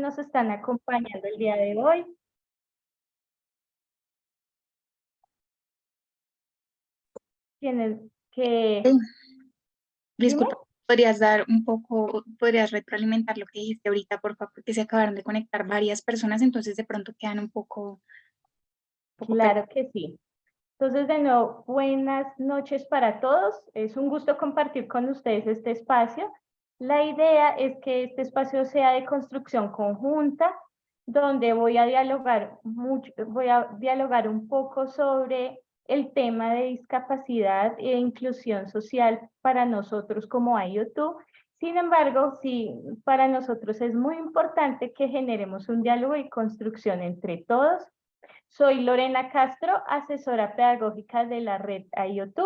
nos están acompañando el día de hoy. Quienes que... Disculpa, podrías retroalimentar lo que dijiste ahorita, por favor, porque se acabaron de conectar varias personas, entonces de pronto quedan un poco Claro que sí. Entonces, de nuevo, buenas noches para todos. Es un gusto compartir con ustedes este espacio. La idea es que este espacio sea de construcción conjunta, donde voy a dialogar un poco sobre el tema de discapacidad e inclusión social para nosotros como IoT. Sin embargo, sí, para nosotros es muy importante que generemos un diálogo y construcción entre todos. Soy Lorena Castro, asesora pedagógica de la red IoT.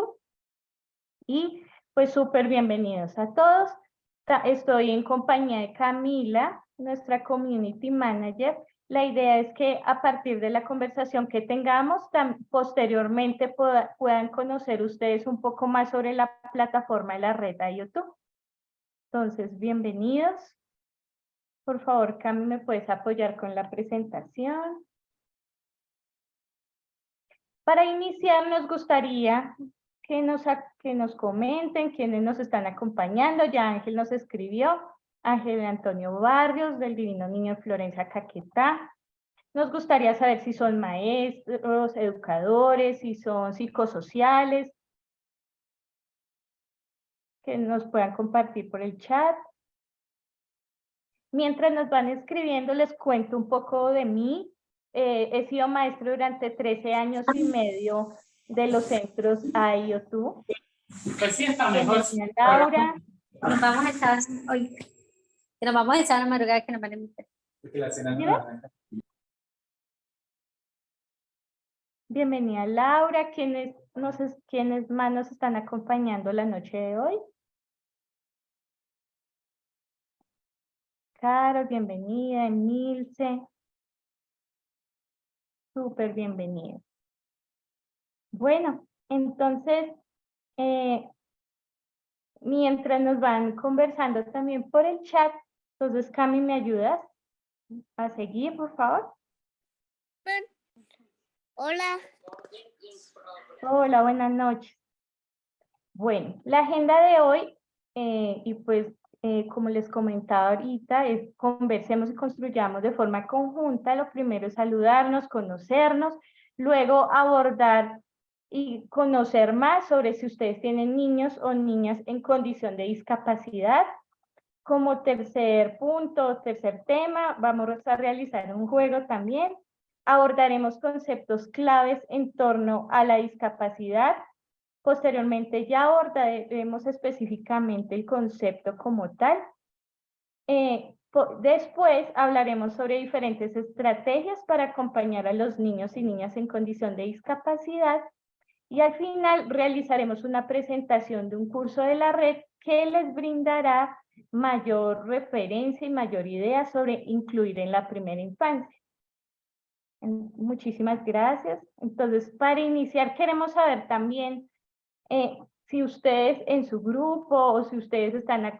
Y pues súper bienvenidos a todos. Estoy en compañía de Camila, nuestra Community Manager. La idea es que a partir de la conversación que tengamos, posteriormente puedan conocer ustedes un poco más sobre la plataforma de la red IoT. Entonces, bienvenidos. Por favor, Cami, ¿me puedes apoyar con la presentación? Para iniciar, nos gustaría que nos comenten quiénes nos están acompañando. Ya Ángel nos escribió, Ángel Antonio Barrios, del Divino Niño Florencia Caquetá. Nos gustaría saber si son maestros, educadores, si son psicosociales, que nos puedan compartir por el chat. Mientras nos van escribiendo, les cuento un poco de mí. He sido maestro durante 13 años y medio de los centros IoT. Pues sí, está mejor. Laura. Nos vamos a echar hoy. Que nos vamos a echar una madrugada que nos van a invitar. Porque la cena no la arranca. Bienvenida Laura. ¿Quiénes más nos están acompañando la noche de hoy? Caro, bienvenida. Emilce. Súper bienvenida. Bueno, entonces, mientras nos van conversando también por el chat, entonces Cami, ¿me ayudas a seguir, por favor? Hola. Hola, buenas noches. Bueno, la agenda de hoy, y pues como les comentaba ahorita, es conversemos y construyamos de forma conjunta. Lo primero es saludarnos, conocernos, luego abordar y conocer más sobre si ustedes tienen niños o niñas en condición de discapacidad. Como tercer punto, tercer tema, vamos a realizar un juego también. Abordaremos conceptos claves en torno a la discapacidad. Posteriormente ya abordaremos específicamente el concepto como tal. Después hablaremos sobre diferentes estrategias para acompañar a los niños y niñas en condición de discapacidad. Y al final realizaremos una presentación de un curso de la red que les brindará mayor referencia y mayor idea sobre incluir en la primera infancia. Muchísimas gracias. Entonces, para iniciar, queremos saber también si ustedes en su grupo o si ustedes están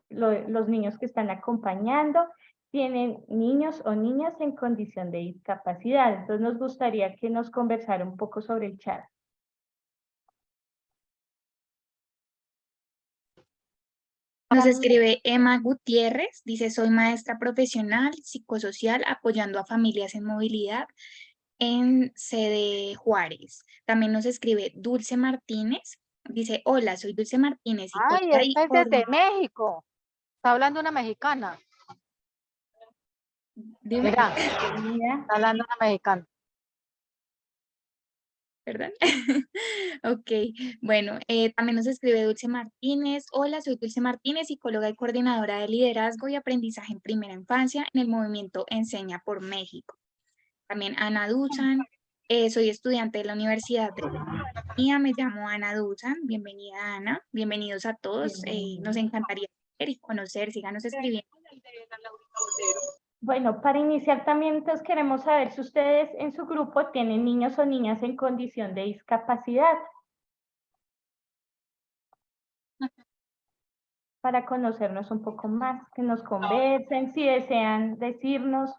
los niños que están acompañando tienen niños o niñas en condición de discapacidad. Entonces, nos gustaría que nos conversara un poco sobre el chat. Nos escribe Emma Gutiérrez, dice, soy maestra profesional, psicosocial, apoyando a familias en movilidad en sede Juárez. También nos escribe Dulce Martínez, dice, hola, soy Dulce Martínez. Ay, esta es desde México. Está hablando una mexicana. Dime. Mira, está hablando una mexicana. ¿Verdad? Ok, bueno, también nos escribe Dulce Martínez. Hola, soy Dulce Martínez, psicóloga y coordinadora de liderazgo y aprendizaje en primera infancia en el movimiento Enseña por México. También Ana Duzan, soy estudiante de la Universidad de Mía, me llamo Ana Duzan. Bienvenida, Ana. Bienvenidos a todos. Nos encantaría ver y conocer, síganos escribiendo. Bueno, para iniciar también entonces queremos saber si ustedes en su grupo tienen niños o niñas en condición de discapacidad. para conocernos un poco más, que nos conversen, si desean decirnos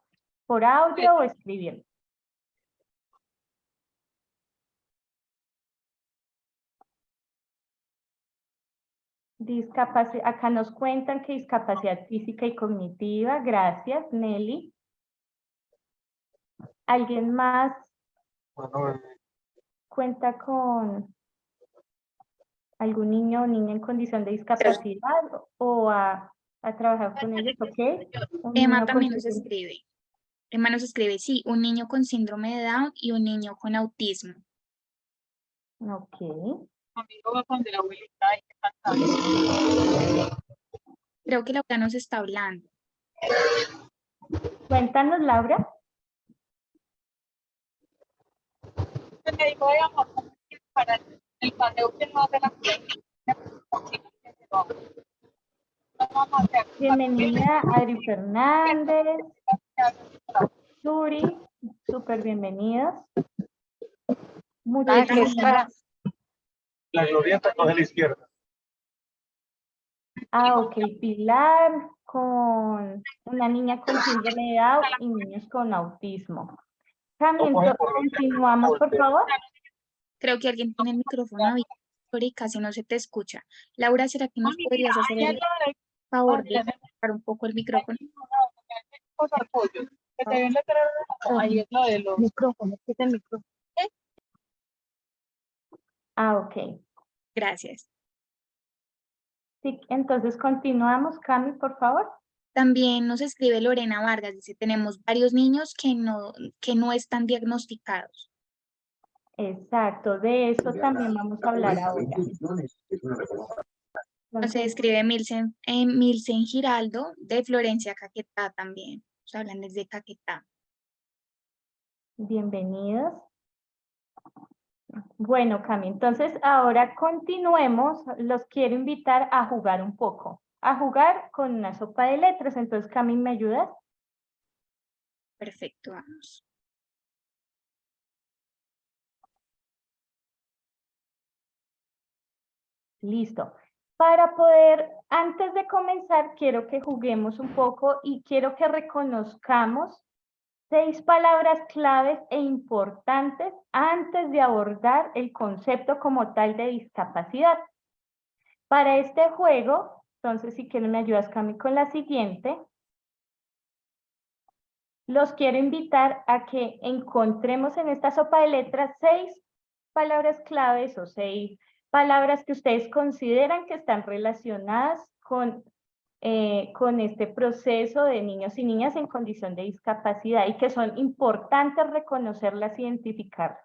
por audio o escribir. Acá nos cuentan que discapacidad física y cognitiva. Gracias, Nelly. ¿Alguien más cuenta con algún niño o niña en condición de discapacidad o ha trabajado con ellos? ¿Ok? Un Emma niño también con nos escribe. Emma nos escribe, sí, un niño con síndrome de Down y un niño con autismo. Ok. Amigo va con la abuelita y cantando. Creo que Laura nos está hablando. Cuéntanos, Laura. Se me dijo de amor para el paseo que no hace la Bienvenida, Adri Fernández. Suri, súper bienvenidos. Muchas Ah, que es para, La glorieta coge a la izquierda. Ah, ok, Pilar, con una niña con síndrome de Down y niños con autismo. También continuamos, por favor. Creo que alguien tiene el micrófono abierto y casi no se te escucha. Laura, ¿será que nos podrías hacer el favor de apagar un poco el micrófono? Ahí es lo de los micrófono, ¿qué es el micrófono? Ah, ok. Gracias. Sí, entonces continuamos, Cami, por favor. También nos escribe Lorena Vargas, dice, tenemos varios niños que no están diagnosticados. Exacto, de eso también vamos a hablar ahora. Nos escribe Milsen Giraldo de Florencia Caquetá también. Nos hablan desde Caquetá. Bienvenidos. Bueno, Cami, entonces ahora continuemos. Los quiero invitar a jugar un poco. A jugar con una sopa de letras. Entonces, Cami, ¿me ayudas? Perfecto, vamos. Listo. Para poder, antes de comenzar, quiero que juguemos un poco y quiero que reconozcamos 6 palabras claves e importantes antes de abordar el concepto como tal de discapacidad. Para este juego, entonces si quieren me ayudas, Cami, con la siguiente. Los quiero invitar a que encontremos en esta sopa de letras 6 palabras claves o 6 palabras que ustedes consideran que están relacionadas con este proceso de niños y niñas en condición de discapacidad y que son importantes reconocerlas, identificarlas.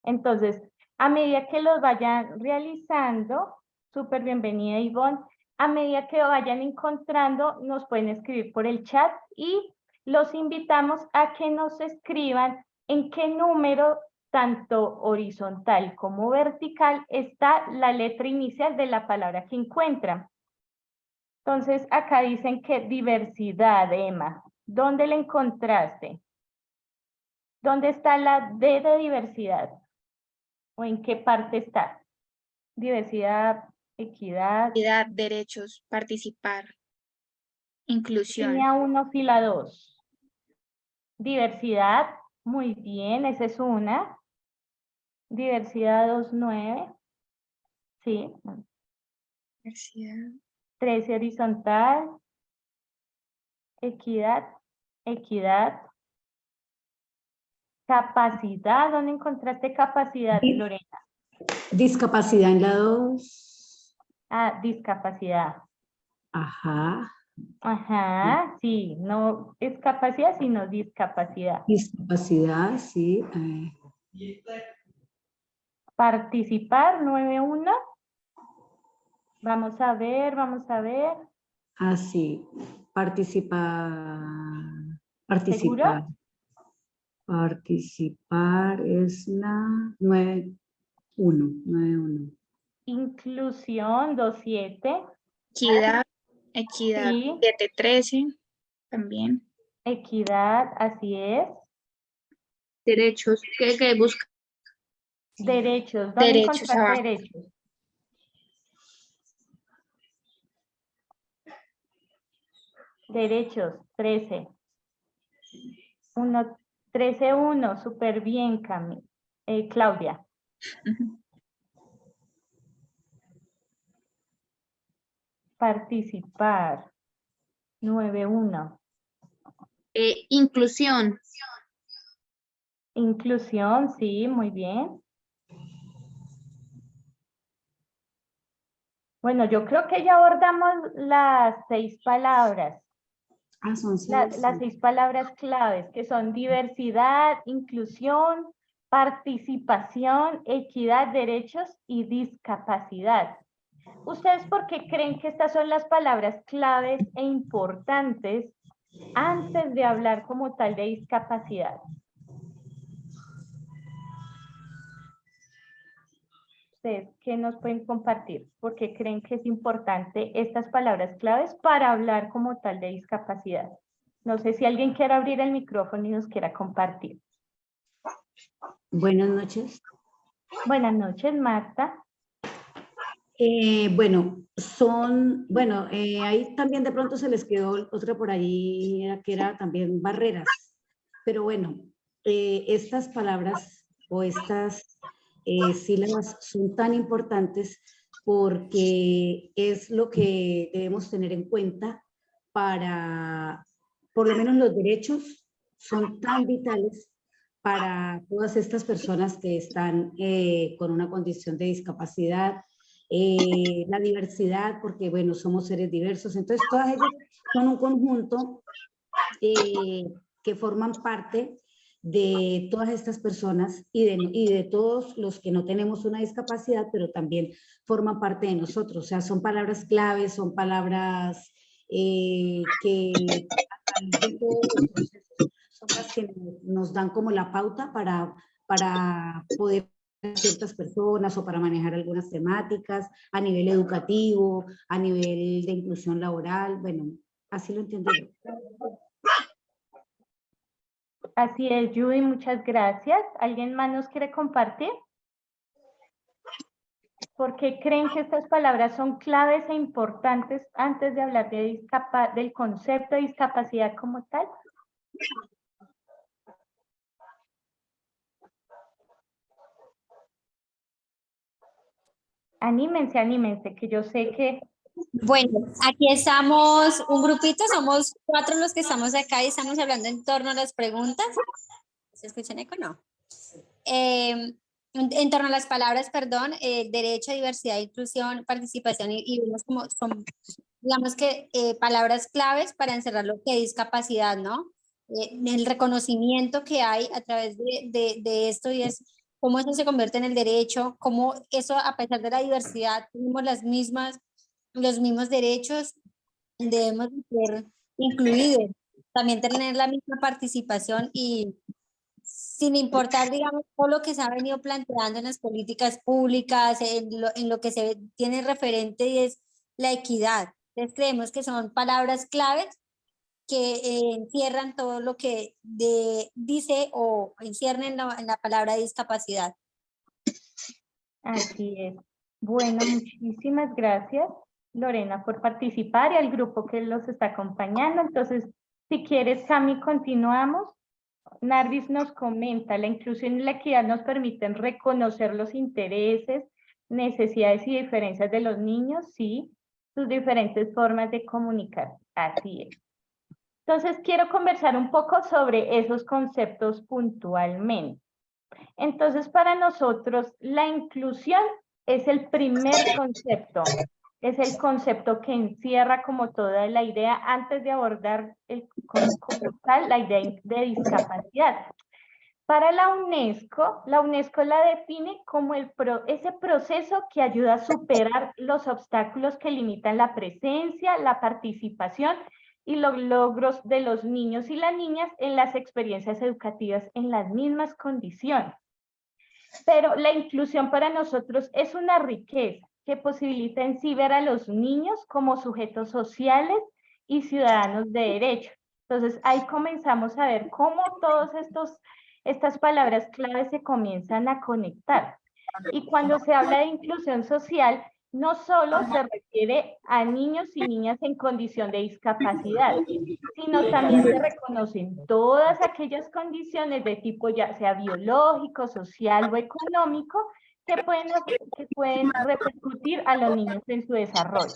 Entonces, a medida que los vayan realizando, súper bienvenida Ivonne, a medida que vayan encontrando, nos pueden escribir por el chat y los invitamos a que nos escriban en qué número, tanto horizontal como vertical, está la letra inicial de la palabra que encuentran. Entonces, acá dicen que diversidad, Emma. ¿Dónde la encontraste? ¿Dónde está la D de diversidad? ¿O en qué parte está? Diversidad, equidad. Equidad, derechos, participar, inclusión. Línea 1, fila 2. Diversidad, muy bien, esa es una. Diversidad 2.9. Sí. Diversidad. 13 horizontal. Equidad, equidad. Capacidad, ¿dónde encontraste capacidad, Lorena? Discapacidad en la 2. Ah, discapacidad. Ajá. Ajá, sí, no es capacidad, sino discapacidad. Discapacidad, sí. Participar, 9.1. Vamos a ver, vamos a ver. Ah, sí. Participar. ¿Seguro? Participar es la 9.1. Inclusión, 2.7. Equidad, equidad, Sí. 7.13 también. Equidad, así es. Derechos, ¿qué busca? Derechos, ¿dónde Derechos, encontraste abajo. derechos? Derechos, 13. 13-1, súper bien, Claudia. Participar, 9-1. Inclusión. Inclusión, sí, muy bien. Bueno, yo creo que ya abordamos las 6 palabras. Ah, son Las 6. 6 palabras claves, que son diversidad, inclusión, participación, equidad, derechos y discapacidad. ¿Ustedes por qué creen que estas son las palabras claves e importantes antes de hablar como tal de discapacidad? ¿Ustedes qué nos pueden compartir? ¿Por qué creen que es importante estas palabras claves para hablar como tal de discapacidad? No sé si alguien quiere abrir el micrófono y nos quiera compartir. Buenas noches. Buenas noches, Marta. Ahí también de pronto se les quedó otra por ahí, que era también barreras. Pero bueno, estas palabras o estas sílabas son tan importantes porque es lo que debemos tener en cuenta para, por lo menos los derechos son tan vitales para todas estas personas que están con una condición de discapacidad, la diversidad, porque bueno, somos seres diversos, entonces todas ellas son un conjunto que forman parte de todas estas personas y de todos los que no tenemos una discapacidad, pero también forman parte de nosotros, o sea, son palabras claves, son palabras que a través de todos los procesos son las que nos dan como la pauta para poder ciertas personas o para manejar algunas temáticas a nivel educativo, a nivel de inclusión laboral, bueno, así lo entiendo yo. Así es, Judy, muchas gracias. ¿Alguien más nos quiere compartir? ¿Por qué creen que estas palabras son claves e importantes antes de hablar de del concepto de discapacidad como tal? Anímense, anímense, que yo sé que... Bueno, aquí estamos un grupito, somos 4 los que estamos acá y estamos hablando en torno a las preguntas. ¿Se escuchan eco? No. En torno a las palabras, perdón, derecho, diversidad, inclusión, participación y vemos como son, digamos que palabras claves para encerrar lo que es discapacidad, ¿no? El reconocimiento que hay a través de esto y es cómo eso se convierte en el derecho, cómo eso a pesar de la diversidad tenemos los mismos derechos, debemos ser incluidos, también tener la misma participación y sin importar, digamos, todo lo que se ha venido planteando en las políticas públicas, en lo que se tiene referente y es la equidad. Entonces creemos que son palabras claves que encierran todo lo que dice o enciernen en la palabra discapacidad. Así es. Bueno, muchísimas gracias, Lorena, por participar y al grupo que los está acompañando. Entonces, si quieres, Cami, continuamos. Narvis nos comenta, la inclusión y la equidad nos permiten reconocer los intereses, necesidades y diferencias de los niños, sí, sus diferentes formas de comunicar. Así es. Entonces, quiero conversar un poco sobre esos conceptos puntualmente. Entonces, para nosotros, la inclusión es el primer concepto, es el concepto que encierra como toda la idea antes de abordar como tal la idea de discapacidad. Para la UNESCO la define como ese proceso que ayuda a superar los obstáculos que limitan la presencia, la participación y los logros de los niños y las niñas en las experiencias educativas en las mismas condiciones. Pero la inclusión para nosotros es una riqueza que posibilita en sí ver a los niños como sujetos sociales y ciudadanos de derecho. Entonces ahí comenzamos a ver cómo todas estas palabras claves se comienzan a conectar. Y cuando se habla de inclusión social, no solo se refiere a niños y niñas en condición de discapacidad, sino también se reconocen todas aquellas condiciones de tipo ya sea biológico, social o económico que pueden repercutir a los niños en su desarrollo.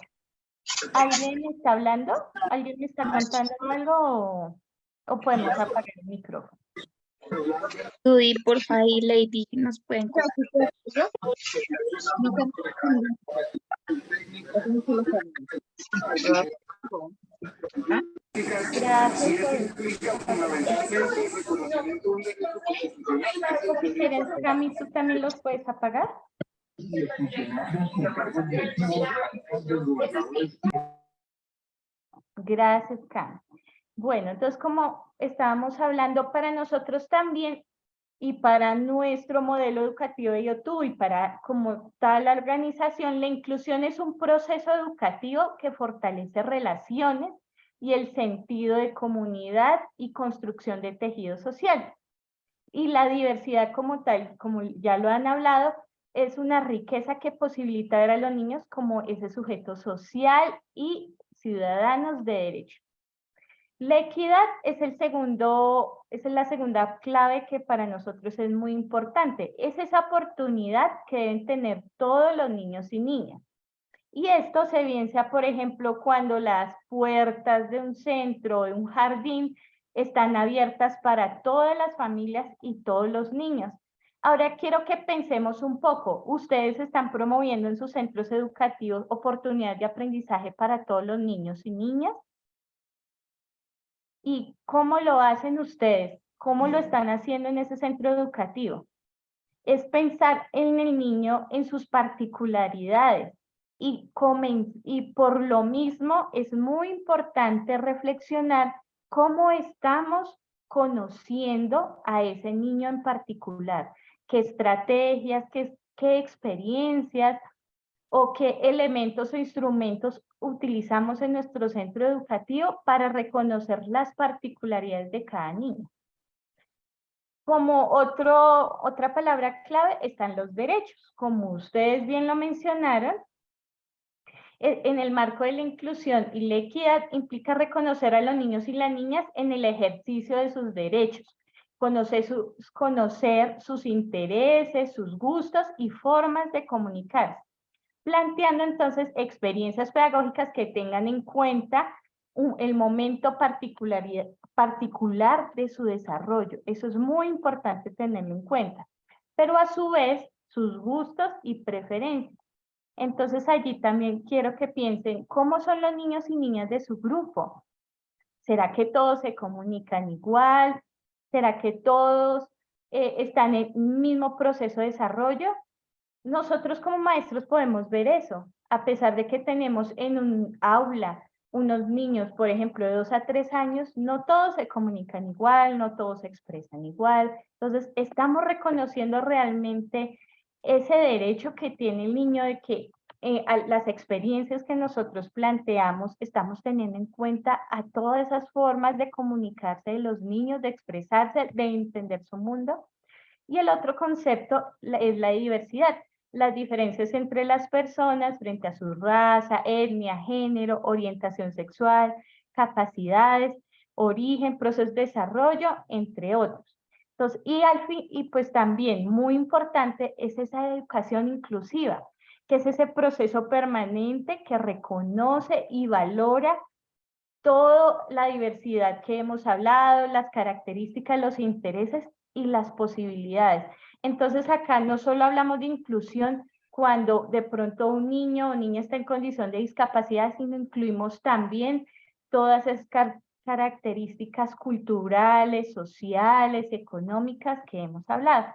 ¿Alguien está hablando? ¿Alguien me está contando algo o podemos apagar el micrófono? Judy, porfa, y Lady, ¿nos pueden contar? Gracias. Si quieres, Cami, ¿tú también los puedes apagar? Gracias, Cami. Bueno, entonces como estábamos hablando, para nosotros también y para nuestro modelo educativo de YouTube y para como tal la organización, la inclusión es un proceso educativo que fortalece relaciones y el sentido de comunidad y construcción de tejido social. Y la diversidad como tal, como ya lo han hablado, es una riqueza que posibilita ver a los niños como ese sujeto social y ciudadanos de derecho. La equidad es la segunda clave que para nosotros es muy importante. Es esa oportunidad que deben tener todos los niños y niñas. Y esto se evidencia, por ejemplo, cuando las puertas de un centro o de un jardín están abiertas para todas las familias y todos los niños. Ahora quiero que pensemos un poco. Ustedes están promoviendo en sus centros educativos oportunidades de aprendizaje para todos los niños y niñas. ¿Y cómo lo hacen ustedes? ¿Cómo lo están haciendo en ese centro educativo? Es pensar en el niño, en sus particularidades. Y por lo mismo es muy importante reflexionar cómo estamos conociendo a ese niño en particular. ¿Qué estrategias, qué experiencias o qué elementos o instrumentos utilizamos en nuestro centro educativo para reconocer las particularidades de cada niño? Como otra palabra clave están los derechos. Como ustedes bien lo mencionaron, en el marco de la inclusión y la equidad implica reconocer a los niños y las niñas en el ejercicio de sus derechos, conocer sus intereses, sus gustos y formas de comunicarse, planteando entonces experiencias pedagógicas que tengan en cuenta el momento particular de su desarrollo. Eso es muy importante tenerlo en cuenta. Pero a su vez, sus gustos y preferencias. Entonces allí también quiero que piensen cómo son los niños y niñas de su grupo. ¿Será que todos se comunican igual? ¿Será que todos están en el mismo proceso de desarrollo? Nosotros como maestros podemos ver eso, a pesar de que tenemos en un aula unos niños, por ejemplo, de 2 a 3 años, no todos se comunican igual, no todos se expresan igual. Entonces, estamos reconociendo realmente ese derecho que tiene el niño de que las experiencias que nosotros planteamos, estamos teniendo en cuenta a todas esas formas de comunicarse de los niños, de expresarse, de entender su mundo. Y el otro concepto es la diversidad, las diferencias entre las personas frente a su raza, etnia, género, orientación sexual, capacidades, origen, proceso de desarrollo, entre otros. Entonces, y pues también muy importante es esa educación inclusiva, que es ese proceso permanente que reconoce y valora toda la diversidad que hemos hablado, las características, los intereses y las posibilidades. Entonces acá no solo hablamos de inclusión cuando de pronto un niño o niña está en condición de discapacidad, sino incluimos también todas esas características culturales, sociales, económicas que hemos hablado.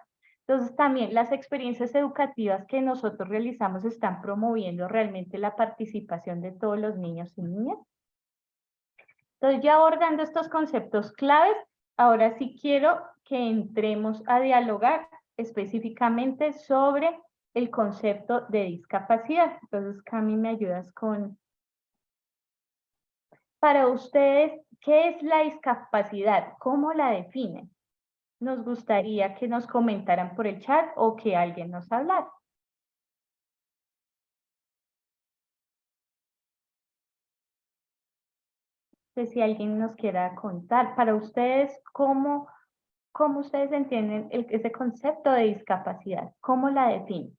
Entonces también las experiencias educativas que nosotros realizamos están promoviendo realmente la participación de todos los niños y niñas. Entonces, ya abordando estos conceptos claves, ahora sí quiero que entremos a dialogar específicamente sobre el concepto de discapacidad. Entonces, Cami, ¿me ayudas con? Para ustedes, ¿qué es la discapacidad? ¿Cómo la definen? Nos gustaría que nos comentaran por el chat o que alguien nos hablara. de si alguien nos quiera contar. Para ustedes, ¿cómo ustedes entienden ese concepto de discapacidad? ¿Cómo la definen?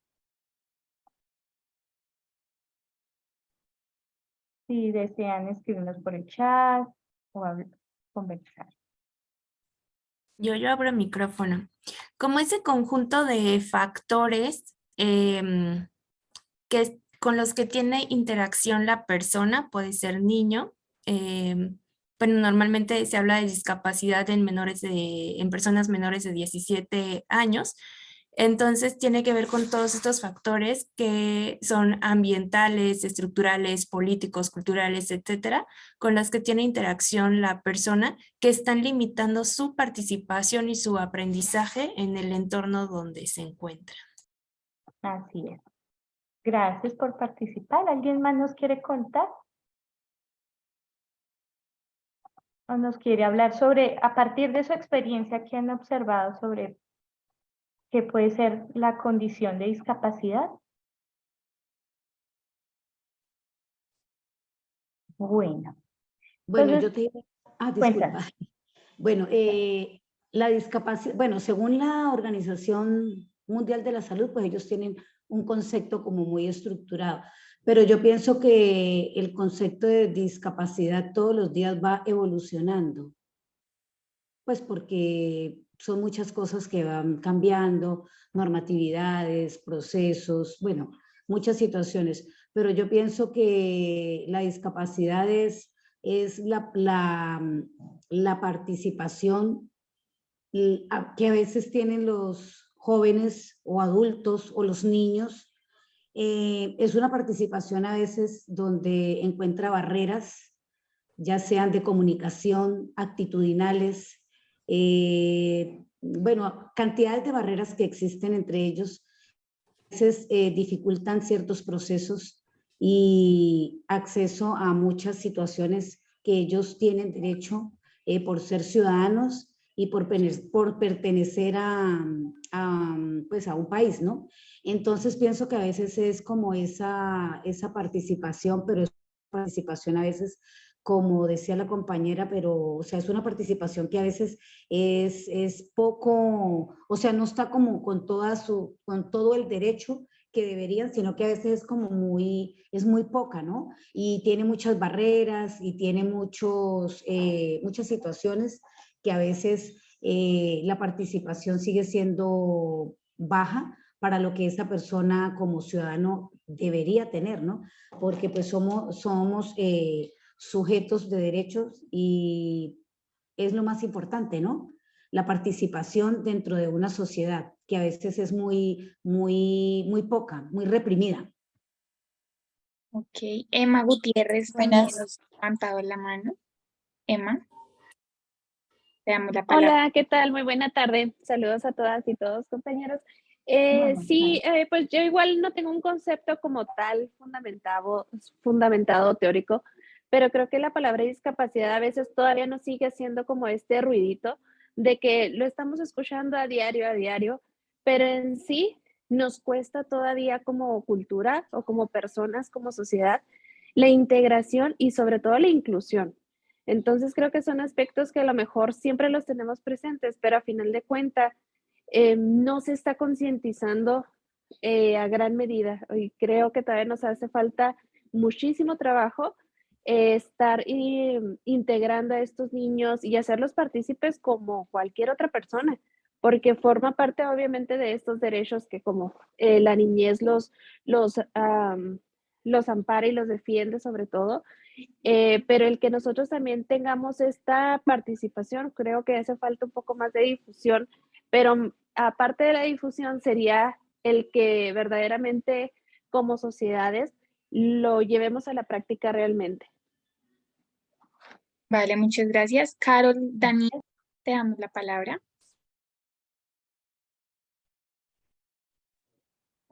Si desean escribirnos por el chat o conversar. Yo abro el micrófono. Como ese conjunto de factores con los que tiene interacción la persona, puede ser niño, pero normalmente se habla de discapacidad en personas menores de 17 años. Entonces tiene que ver con todos estos factores que son ambientales, estructurales, políticos, culturales, etcétera, con las que tiene interacción la persona, que están limitando su participación y su aprendizaje en el entorno donde se encuentra. Así es. Gracias por participar. ¿Alguien más nos quiere contar? ¿O nos quiere hablar sobre, a partir de su experiencia, qué han observado sobre qué puede ser la condición de discapacidad? Bueno. Bueno, Entonces, yo te... disculpa. cuéntanos. Bueno, la discapacidad, bueno, según la Organización Mundial de la Salud, pues ellos tienen un concepto como muy estructurado, pero yo pienso que el concepto de discapacidad todos los días va evolucionando, pues porque son muchas cosas que van cambiando, normatividades, procesos, bueno, muchas situaciones, pero yo pienso que la discapacidad es la participación que a veces tienen los jóvenes o adultos o los niños. Es una participación a veces donde encuentra barreras, ya sean de comunicación, actitudinales, bueno, cantidades de barreras que existen entre ellos, a veces dificultan ciertos procesos y acceso a muchas situaciones que ellos tienen derecho por ser ciudadanos y por pertenecer pues a un país, ¿no? Entonces pienso que a veces es como esa participación, pero es una participación a veces, como decía la compañera, pero o sea, es una participación que a veces es poco, o sea, no está como con todo el derecho que deberían, sino que a veces es como es muy poca, ¿no? Y tiene muchas barreras y tiene muchas situaciones que a veces la participación sigue siendo baja para lo que esa persona como ciudadano debería tener, ¿no? Porque pues somos sujetos de derechos y es lo más importante, ¿no? La participación dentro de una sociedad que a veces es muy poca, muy reprimida. Ok, Emma Gutiérrez también Buenas. nos ha levantado la mano. Emma, te damos la palabra. Hola, ¿qué tal? Muy buena tarde. Saludos a todas y todos, compañeros. Sí, pues yo igual no tengo un concepto como tal fundamentado teórico, pero creo que la palabra discapacidad a veces todavía nos sigue haciendo como este ruidito de que lo estamos escuchando a diario, pero en sí nos cuesta todavía como cultura o como personas, como sociedad, la integración y sobre todo la inclusión. Entonces creo que son aspectos que a lo mejor siempre los tenemos presentes, pero a final de cuentas no se está concientizando a gran medida. Y creo que todavía nos hace falta muchísimo trabajo estar integrando a estos niños y hacerlos partícipes como cualquier otra persona, porque forma parte obviamente de estos derechos que como la niñez los ampara y los defiende sobre todo. Pero el que nosotros también tengamos esta participación, creo que hace falta un poco más de difusión, pero aparte de la difusión sería el que verdaderamente como sociedades lo llevemos a la práctica realmente. Vale, muchas gracias. Carol, Daniel, te damos la palabra.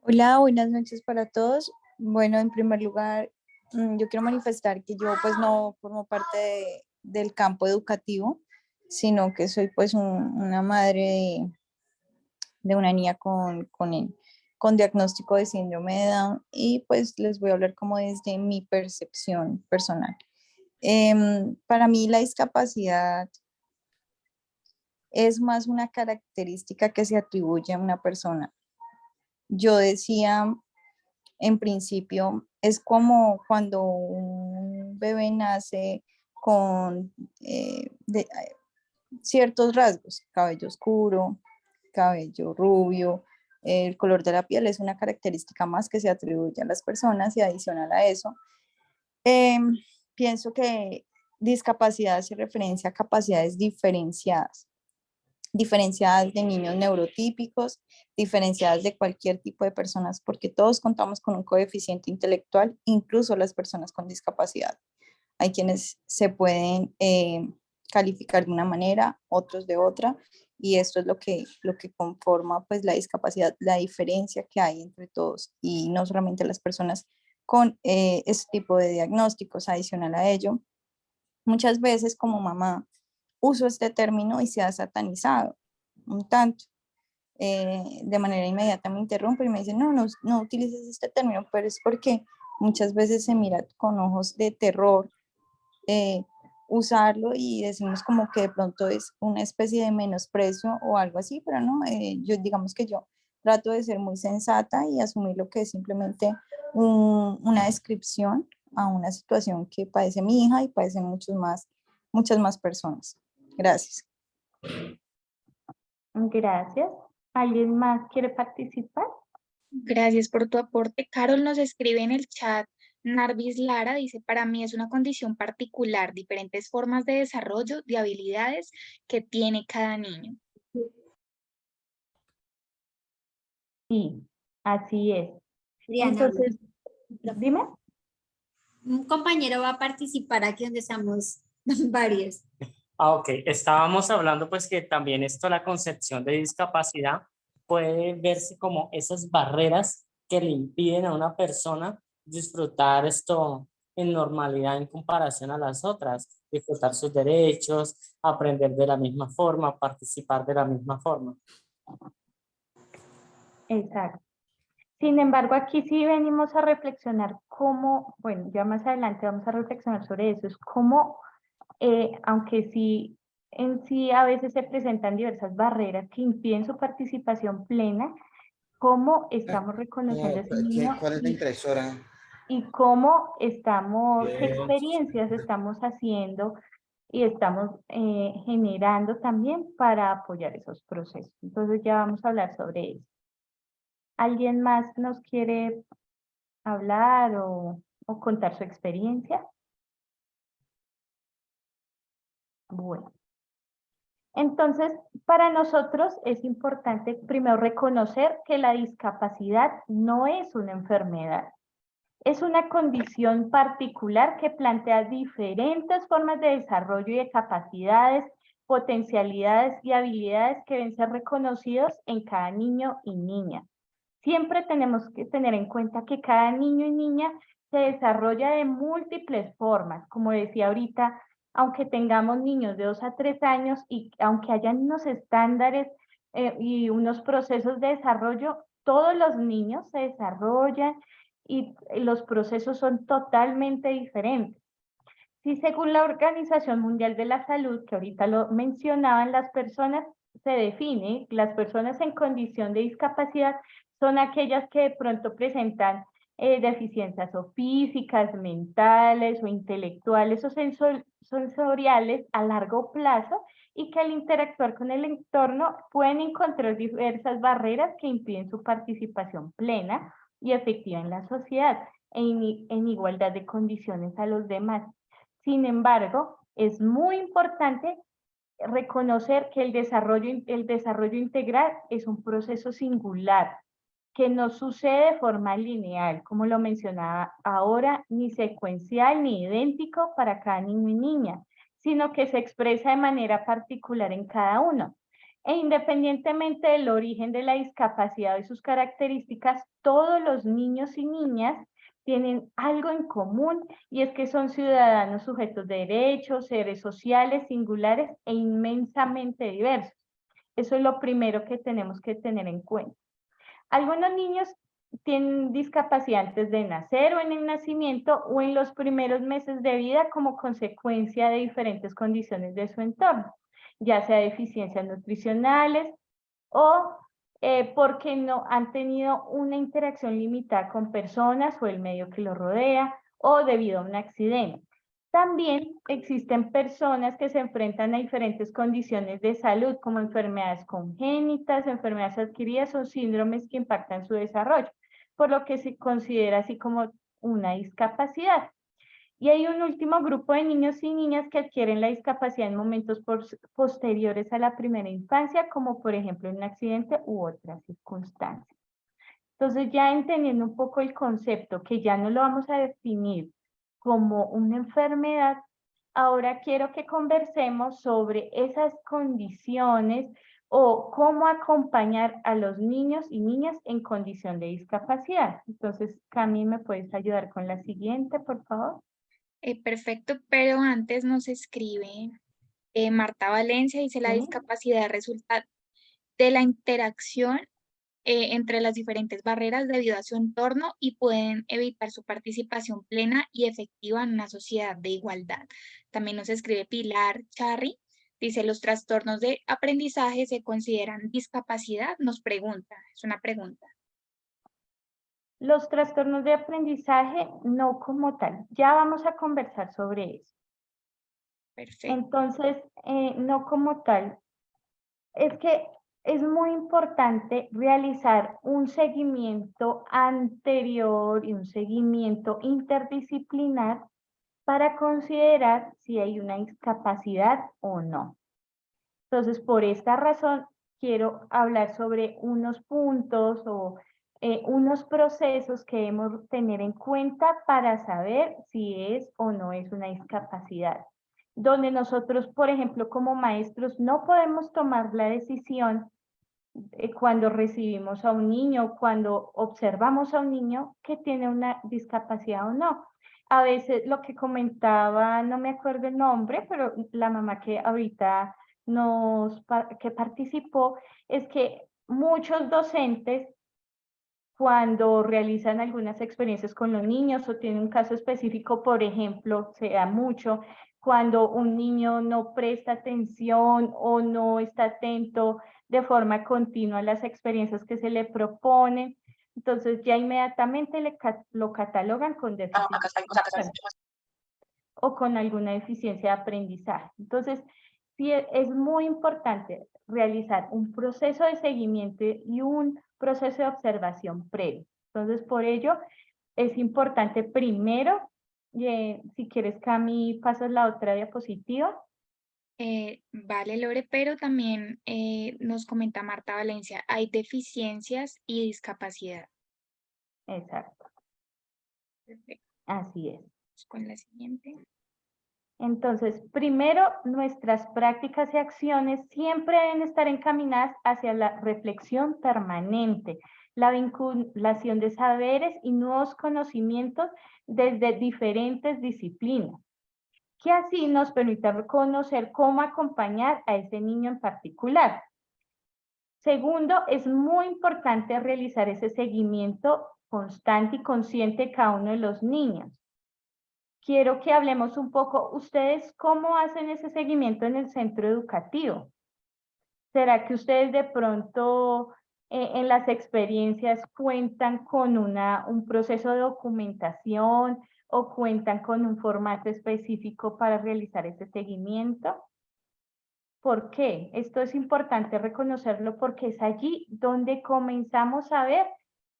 Hola, buenas noches para todos. Bueno, en primer lugar, yo quiero manifestar que yo pues no formo parte del campo educativo, sino que soy pues una madre de una niña con diagnóstico de síndrome de Down y pues les voy a hablar como desde mi percepción personal. Para mí la discapacidad es más una característica que se atribuye a una persona. Yo decía, en principio, es como cuando un bebé nace con ciertos rasgos, cabello oscuro, cabello rubio, el color de la piel es una característica más que se atribuye a las personas y adicional a eso, pienso que discapacidad hace referencia a capacidades diferenciadas de niños neurotípicos, diferenciadas de cualquier tipo de personas, porque todos contamos con un coeficiente intelectual, incluso las personas con discapacidad. Hay quienes se pueden calificar de una manera, otros de otra, y esto es lo que conforma pues la discapacidad, la diferencia que hay entre todos, y no solamente las personas con este tipo de diagnósticos. Adicional a ello, muchas veces como mamá uso este término y se ha satanizado un tanto. De manera inmediata me interrumpe y me dice, no utilices este término, pero es porque muchas veces se mira con ojos de terror usarlo y decimos como que de pronto es una especie de menosprecio o algo así, pero no, digamos que yo trato de ser muy sensata y asumir lo que es simplemente una descripción a una situación que padece mi hija y padecen muchas más personas. Gracias. Gracias. ¿Alguien más quiere participar? Gracias por tu aporte. Carol nos escribe en el chat, Narvis Lara dice, para mí es una condición particular, diferentes formas de desarrollo de habilidades que tiene cada niño. Sí, así es. Diana, Entonces, dime. un compañero va a participar aquí donde estamos varios. Ok, estábamos hablando pues que también esto, la concepción de discapacidad puede verse como esas barreras que le impiden a una persona disfrutar esto en normalidad en comparación a las otras, disfrutar sus derechos, aprender de la misma forma, participar de la misma forma. Exacto. Sin embargo, aquí sí venimos a reflexionar cómo, bueno, ya más adelante vamos a reflexionar sobre eso, es cómo, aunque sí, en sí a veces se presentan diversas barreras que impiden su participación plena, cómo estamos reconociendo a ese niño ¿Cuál es la impresora? y cómo estamos, qué experiencias estamos haciendo y estamos generando también para apoyar esos procesos. Entonces ya vamos a hablar sobre eso. ¿Alguien más nos quiere hablar o contar su experiencia? Bueno. Entonces, para nosotros es importante primero reconocer que la discapacidad no es una enfermedad. Es una condición particular que plantea diferentes formas de desarrollo y de capacidades, potencialidades y habilidades que deben ser reconocidos en cada niño y niña. Siempre tenemos que tener en cuenta que cada niño y niña se desarrolla de múltiples formas. Como decía ahorita, aunque tengamos niños de 2 a 3 años y aunque hayan unos estándares y unos procesos de desarrollo, todos los niños se desarrollan y los procesos son totalmente diferentes. Sí, según la Organización Mundial de la Salud, que ahorita lo mencionaban, las personas las personas en condición de discapacidad son aquellas que de pronto presentan deficiencias o físicas, mentales o intelectuales o sensoriales a largo plazo y que al interactuar con el entorno pueden encontrar diversas barreras que impiden su participación plena y efectiva en la sociedad en igualdad de condiciones a los demás. Sin embargo, es muy importante reconocer que el desarrollo integral es un proceso singular, que no sucede de forma lineal, como lo mencionaba ahora, ni secuencial ni idéntico para cada niño y niña, sino que se expresa de manera particular en cada uno. E independientemente del origen de la discapacidad y sus características, todos los niños y niñas tienen algo en común y es que son ciudadanos sujetos de derechos, seres sociales, singulares e inmensamente diversos. Eso es lo primero que tenemos que tener en cuenta. Algunos niños tienen discapacidad antes de nacer o en el nacimiento o en los primeros meses de vida como consecuencia de diferentes condiciones de su entorno, ya sea deficiencias nutricionales o porque no han tenido una interacción limitada con personas o el medio que los rodea o debido a un accidente. También existen personas que se enfrentan a diferentes condiciones de salud, como enfermedades congénitas, enfermedades adquiridas o síndromes que impactan su desarrollo, por lo que se considera así como una discapacidad. Y hay un último grupo de niños y niñas que adquieren la discapacidad en momentos posteriores a la primera infancia, como por ejemplo un accidente u otras circunstancias. Entonces, ya entendiendo un poco el concepto, que ya no lo vamos a definir como una enfermedad, ahora quiero que conversemos sobre esas condiciones o cómo acompañar a los niños y niñas en condición de discapacidad. Entonces, Cami, ¿me puedes ayudar con la siguiente, por favor? Perfecto, pero antes nos escribe Marta Valencia, dice la Sí. discapacidad resulta de la interacción entre las diferentes barreras debido a su entorno y pueden evitar su participación plena y efectiva en una sociedad de igualdad. También nos escribe Pilar Charri, dice los trastornos de aprendizaje se consideran discapacidad, nos pregunta, es una pregunta. Los trastornos de aprendizaje no como tal, ya vamos a conversar sobre eso. Perfecto. Entonces, no como tal, es que es muy importante realizar un seguimiento anterior y un seguimiento interdisciplinar para considerar si hay una discapacidad o no. Entonces, por esta razón, quiero hablar sobre unos puntos o unos procesos que debemos tener en cuenta para saber si es o no es una discapacidad. Donde nosotros, por ejemplo, como maestros, no podemos tomar la decisión cuando recibimos a un niño, cuando observamos a un niño que tiene una discapacidad o no. A veces lo que comentaba, no me acuerdo el nombre, pero la mamá que ahorita que participó, es que muchos docentes cuando realizan algunas experiencias con los niños o tienen un caso específico, por ejemplo, se da mucho cuando un niño no presta atención o no está atento de forma continua a las experiencias que se le proponen, entonces ya inmediatamente lo catalogan con déficit o con alguna deficiencia de aprendizaje. Entonces, sí, es muy importante realizar un proceso de seguimiento y un proceso de observación previo. Entonces, por ello, es importante primero, si quieres, Cami, pasas la otra diapositiva. Vale, Lore, pero también nos comenta Marta Valencia, hay deficiencias y discapacidad. Exacto. Perfecto. Así es. Con la siguiente. Entonces, primero, nuestras prácticas y acciones siempre deben estar encaminadas hacia la reflexión permanente, la vinculación de saberes y nuevos conocimientos desde diferentes disciplinas, que así nos permita conocer cómo acompañar a ese niño en particular. Segundo, es muy importante realizar ese seguimiento constante y consciente de cada uno de los niños. Quiero que hablemos un poco, ¿ustedes cómo hacen ese seguimiento en el centro educativo? ¿Será que ustedes de pronto en las experiencias cuentan con un proceso de documentación o cuentan con un formato específico para realizar ese seguimiento? ¿Por qué? Esto es importante reconocerlo porque es allí donde comenzamos a ver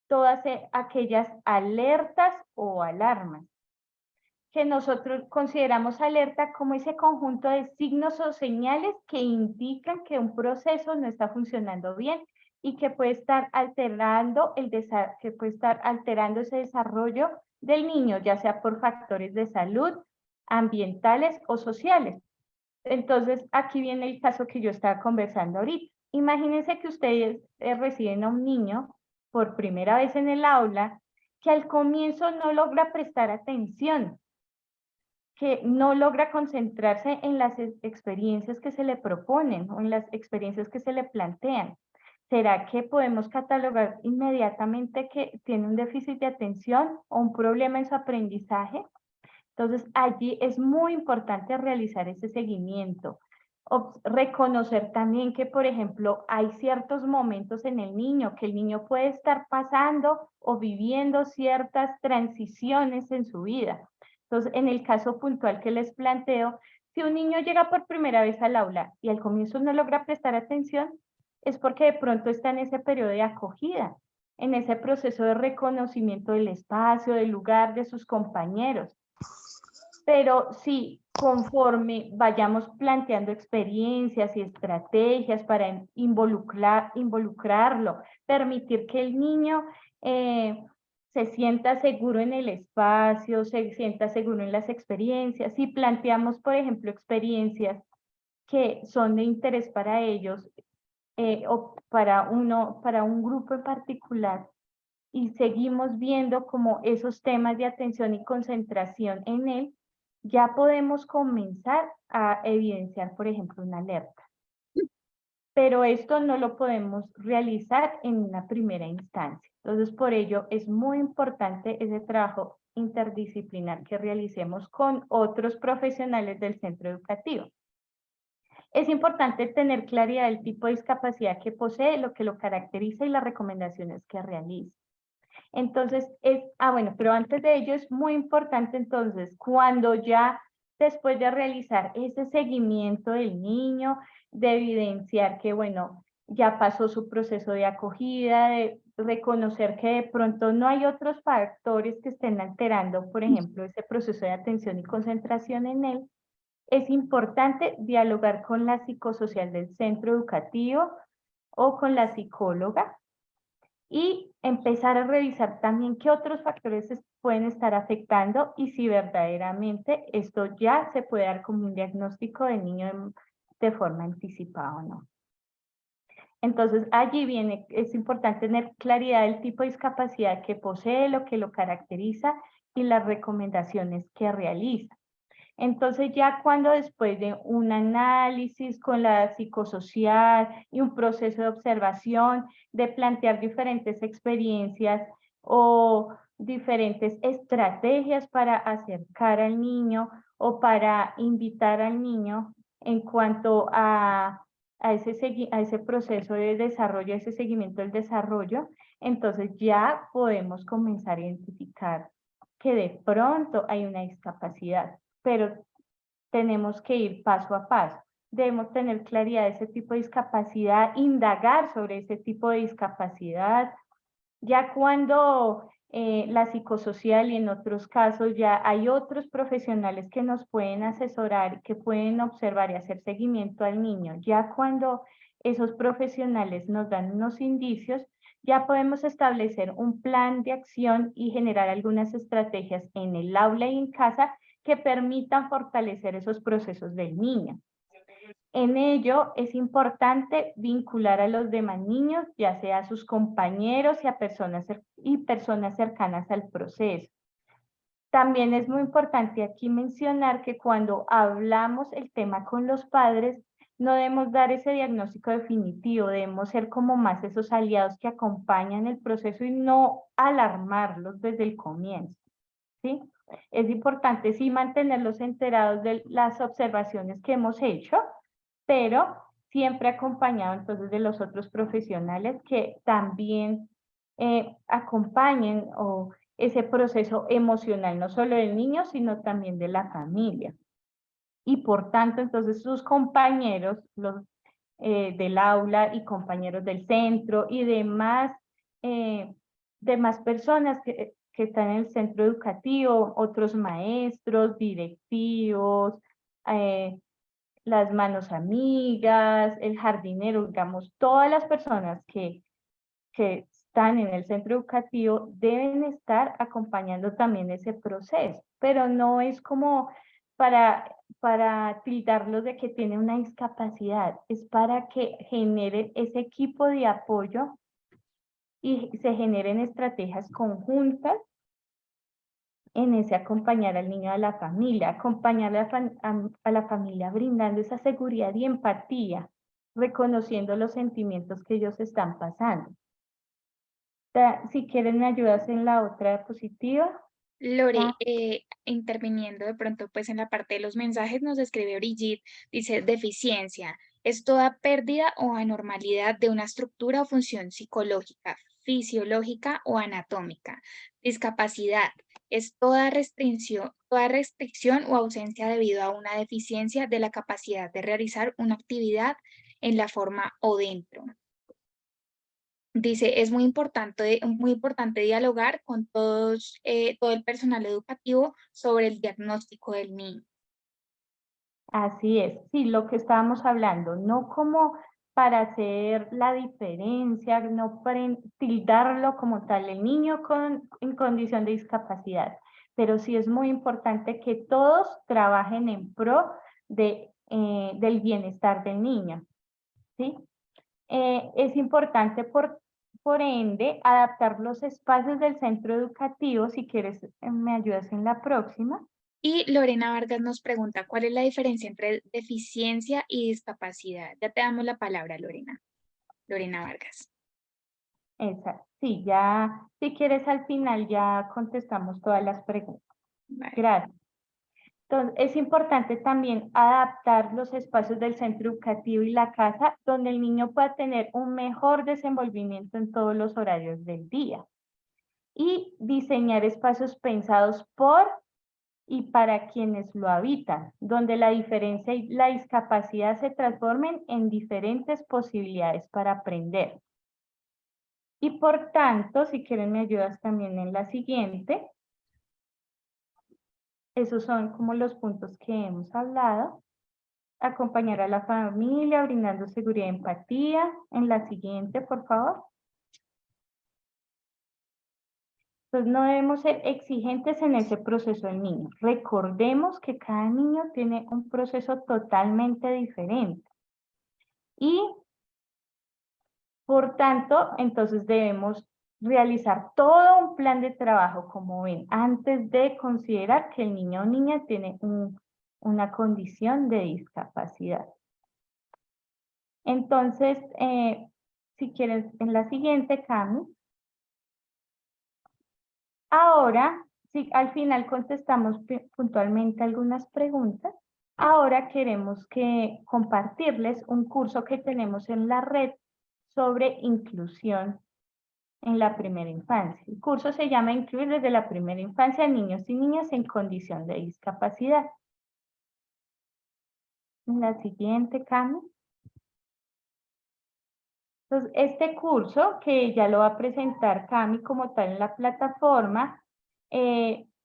todas aquellas alertas o alarmas que nosotros consideramos alerta como ese conjunto de signos o señales que indican que un proceso no está funcionando bien y que puede estar alterando ese desarrollo del niño, ya sea por factores de salud, ambientales o sociales. Entonces, aquí viene el caso que yo estaba conversando ahorita. Imagínense que ustedes reciben a un niño por primera vez en el aula que al comienzo no logra prestar atención, que no logra concentrarse en las experiencias que se le proponen o en las experiencias que se le plantean. ¿será que podemos catalogar inmediatamente que tiene un déficit de atención o un problema en su aprendizaje? Entonces, allí es muy importante realizar ese seguimiento. Reconocer también que, por ejemplo, hay ciertos momentos en el niño, que el niño puede estar pasando o viviendo ciertas transiciones en su vida. Entonces, en el caso puntual que les planteo, si un niño llega por primera vez al aula y al comienzo no logra prestar atención, es porque de pronto está en ese periodo de acogida, en ese proceso de reconocimiento del espacio, del lugar, de sus compañeros. Pero sí, conforme vayamos planteando experiencias y estrategias para involucrarlo, permitir que el niño se sienta seguro en el espacio, se sienta seguro en las experiencias. Si planteamos, por ejemplo, experiencias que son de interés para ellos o para un grupo en particular, y seguimos viendo como esos temas de atención y concentración en él, ya podemos comenzar a evidenciar, por ejemplo, una alerta. Pero esto no lo podemos realizar en una primera instancia. Entonces, por ello es muy importante ese trabajo interdisciplinar que realicemos con otros profesionales del centro educativo. Es importante tener claridad del tipo de discapacidad que posee, lo que lo caracteriza y las recomendaciones que realiza. Entonces, bueno, pero antes de ello es muy importante entonces, cuando ya después de realizar ese seguimiento del niño, de evidenciar que, bueno, ya pasó su proceso de acogida, de reconocer que de pronto no hay otros factores que estén alterando, por ejemplo, ese proceso de atención y concentración en él, es importante dialogar con la psicosocial del centro educativo o con la psicóloga, y empezar a revisar también qué otros factores pueden estar afectando y si verdaderamente esto ya se puede dar como un diagnóstico del niño de forma anticipada o no. Entonces allí es importante tener claridad del tipo de discapacidad que posee, lo que lo caracteriza y las recomendaciones que realiza. Entonces ya cuando después de un análisis con la psicosocial y un proceso de observación, de plantear diferentes experiencias o diferentes estrategias para acercar al niño o para invitar al niño en cuanto a ese proceso de desarrollo, ese seguimiento del desarrollo, entonces ya podemos comenzar a identificar que de pronto hay una discapacidad, pero tenemos que ir paso a paso. Debemos tener claridad de ese tipo de discapacidad, indagar sobre ese tipo de discapacidad. Ya cuando la psicosocial y en otros casos ya hay otros profesionales que nos pueden asesorar, que pueden observar y hacer seguimiento al niño, ya cuando esos profesionales nos dan unos indicios, ya podemos establecer un plan de acción y generar algunas estrategias en el aula y en casa que permitan fortalecer esos procesos del niño. En ello es importante vincular a los demás niños, ya sea a sus compañeros y a personas cercanas al proceso. También es muy importante aquí mencionar que cuando hablamos el tema con los padres, no debemos dar ese diagnóstico definitivo, debemos ser como más esos aliados que acompañan el proceso y no alarmarlos desde el comienzo, ¿sí? Es importante sí mantenerlos enterados de las observaciones que hemos hecho, pero siempre acompañado entonces de los otros profesionales que también acompañen ese proceso emocional, no solo del niño, sino también de la familia. Y por tanto, entonces sus compañeros, los del aula y compañeros del centro y demás personas que están en el centro educativo, otros maestros, directivos, las manos amigas, el jardinero, digamos, todas las personas que están en el centro educativo deben estar acompañando también ese proceso, pero no es como para tildarlos de que tienen una discapacidad, es para que genere ese equipo de apoyo y se generen estrategias conjuntas en ese acompañar al niño a la familia, acompañar a la familia brindando esa seguridad y empatía reconociendo los sentimientos que ellos están pasando. Si quieren, me ayudas en la otra diapositiva. Lore, interviniendo de pronto pues en la parte de los mensajes, nos escribe Brigitte, dice deficiencia, es toda pérdida o anormalidad de una estructura o función psicológica, fisiológica o anatómica. Discapacidad, es toda restricción o ausencia debido a una deficiencia de la capacidad de realizar una actividad en la forma o dentro. Dice, es muy importante dialogar con todo el personal educativo sobre el diagnóstico del niño. Así es, sí, lo que estábamos hablando, no como para hacer la diferencia, no para tildarlo como tal el niño en condición de discapacidad, pero sí es muy importante que todos trabajen en pro del bienestar del niño, ¿sí? Es importante por ende adaptar los espacios del centro educativo. Si quieres, me ayudas en la próxima. Y Lorena Vargas nos pregunta, ¿cuál es la diferencia entre deficiencia y discapacidad? Ya te damos la palabra, Lorena. Lorena Vargas. Exacto. Sí, ya, si quieres al final ya contestamos todas las preguntas. Vale. Gracias. Entonces, es importante también adaptar los espacios del centro educativo y la casa donde el niño pueda tener un mejor desenvolvimiento en todos los horarios del día. Y diseñar espacios pensados por y para quienes lo habitan, donde la diferencia y la discapacidad se transformen en diferentes posibilidades para aprender. Y por tanto, si quieren me ayudas también en la siguiente. Esos son como los puntos que hemos hablado. Acompañar a la familia, brindando seguridad y empatía. En la siguiente, por favor. Entonces no debemos ser exigentes en ese proceso del niño. Recordemos que cada niño tiene un proceso totalmente diferente. Y por tanto, entonces debemos realizar todo un plan de trabajo, como ven, antes de considerar que el niño o niña tiene una condición de discapacidad. Entonces, si quieres, en la siguiente, Cami. Ahora, si al final contestamos puntualmente algunas preguntas, ahora queremos compartirles un curso que tenemos en la red sobre inclusión en la primera infancia. El curso se llama Incluir desde la primera infancia a niños y niñas en condición de discapacidad. En la siguiente, Cami. Entonces, este curso, que ya lo va a presentar Cami como tal en la plataforma,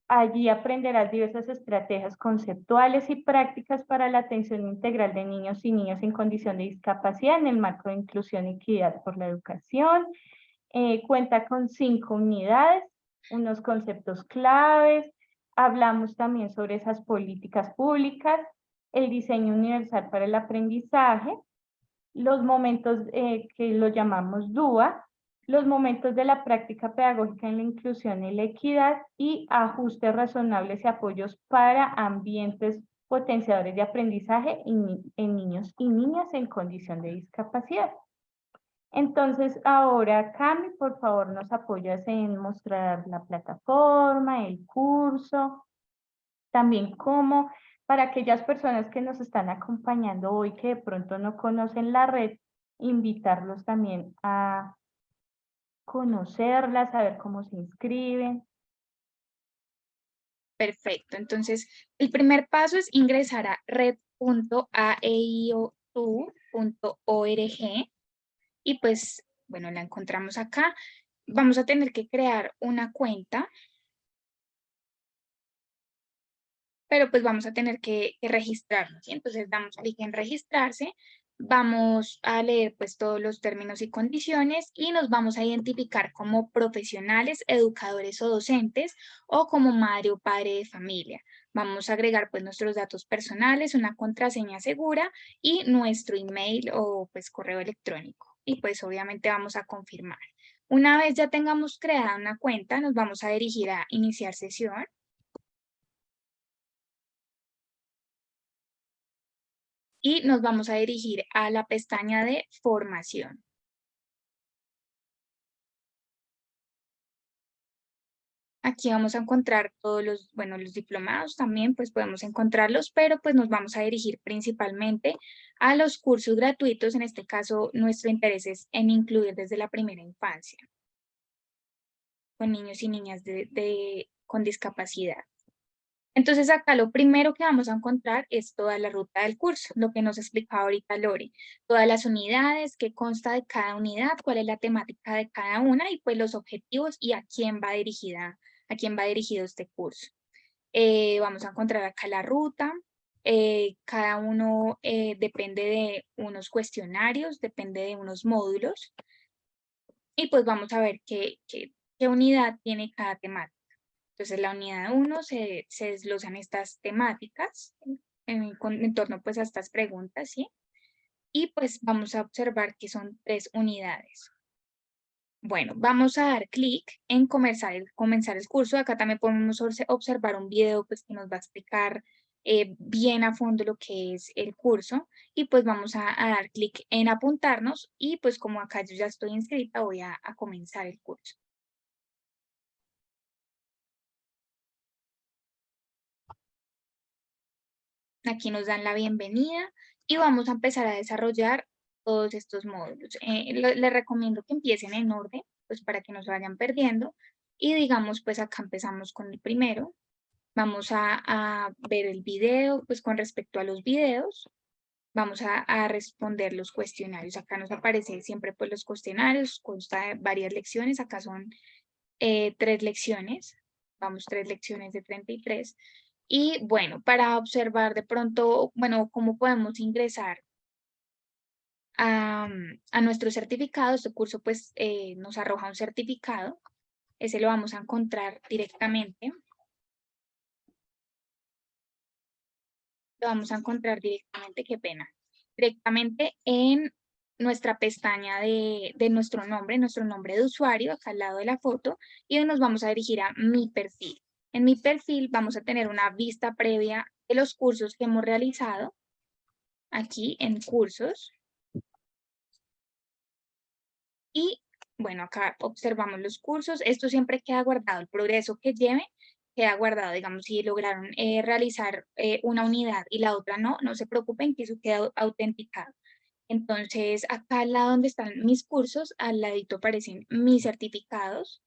allí aprenderás diversas estrategias conceptuales y prácticas para la atención integral de niños y niñas en condición de discapacidad en el marco de inclusión y equidad por la educación. Cuenta con 5 unidades, unos conceptos claves, hablamos también sobre esas políticas públicas, el diseño universal para el aprendizaje, los momentos que lo llamamos DUA, los momentos de la práctica pedagógica en la inclusión y la equidad y ajustes razonables y apoyos para ambientes potenciadores de aprendizaje en niños y niñas en condición de discapacidad. Entonces, ahora, Cami, por favor, nos apoyas en mostrar la plataforma, el curso, también cómo, para aquellas personas que nos están acompañando hoy que de pronto no conocen la red, invitarlos también a conocerla, saber cómo se inscriben. Perfecto, entonces el primer paso es ingresar a red.aeiotu.org y pues, bueno, la encontramos acá. Vamos a tener que crear una cuenta, pero pues vamos a tener que registrarnos, ¿sí? Entonces damos clic en registrarse, vamos a leer pues todos los términos y condiciones y nos vamos a identificar como profesionales, educadores o docentes o como madre o padre de familia. Vamos a agregar pues nuestros datos personales, una contraseña segura y nuestro email o pues correo electrónico. Y pues obviamente vamos a confirmar. Una vez ya tengamos creada una cuenta, nos vamos a dirigir a iniciar sesión. y nos vamos a dirigir a la pestaña de formación. Aquí vamos a encontrar todos los, bueno, los diplomados también, pues podemos encontrarlos, pero pues nos vamos a dirigir principalmente a los cursos gratuitos. En este caso, nuestro interés es en incluir desde la primera infancia con niños y niñas con discapacidad. Entonces acá lo primero que vamos a encontrar es toda la ruta del curso, lo que nos explicaba ahorita Lore, todas las unidades, qué consta de cada unidad, cuál es la temática de cada una y pues los objetivos y a quién va dirigido este curso. Vamos a encontrar acá la ruta, cada uno depende de unos cuestionarios, depende de unos módulos y pues vamos a ver qué unidad tiene cada temática. Entonces, la unidad 1 se desglosan estas temáticas en torno pues a estas preguntas, ¿sí? Y pues vamos a observar que son 3 unidades. Bueno, vamos a dar clic en comenzar el curso. Acá también podemos observar un video pues que nos va a explicar bien a fondo lo que es el curso. Y pues vamos a dar clic en apuntarnos y pues como acá yo ya estoy inscrita, voy a comenzar el curso. Aquí nos dan la bienvenida y vamos a empezar a desarrollar todos estos módulos. Les recomiendo que empiecen en orden, pues para que no se vayan perdiendo. Y digamos, pues acá empezamos con el primero. Vamos a ver el video, pues con respecto a los videos. Vamos a responder los cuestionarios. Acá nos aparecen siempre pues los cuestionarios, consta de varias lecciones. Acá son 3 lecciones. Vamos, 3 lecciones de 33. Y bueno, para observar de pronto, bueno, cómo podemos ingresar a nuestro certificado. Este curso pues nos arroja un certificado. Ese lo vamos a encontrar directamente. Lo vamos a encontrar directamente, qué pena. Directamente en nuestra pestaña de nuestro nombre de usuario, acá al lado de la foto, y nos vamos a dirigir a mi perfil. En mi perfil vamos a tener una vista previa de los cursos que hemos realizado. Aquí en cursos. Y bueno, acá observamos los cursos. Esto siempre queda guardado. El progreso que lleve queda guardado. Digamos, si lograron realizar una unidad y la otra no, no se preocupen que eso queda autenticado. Entonces, acá al lado donde están mis cursos, al ladito aparecen mis certificados.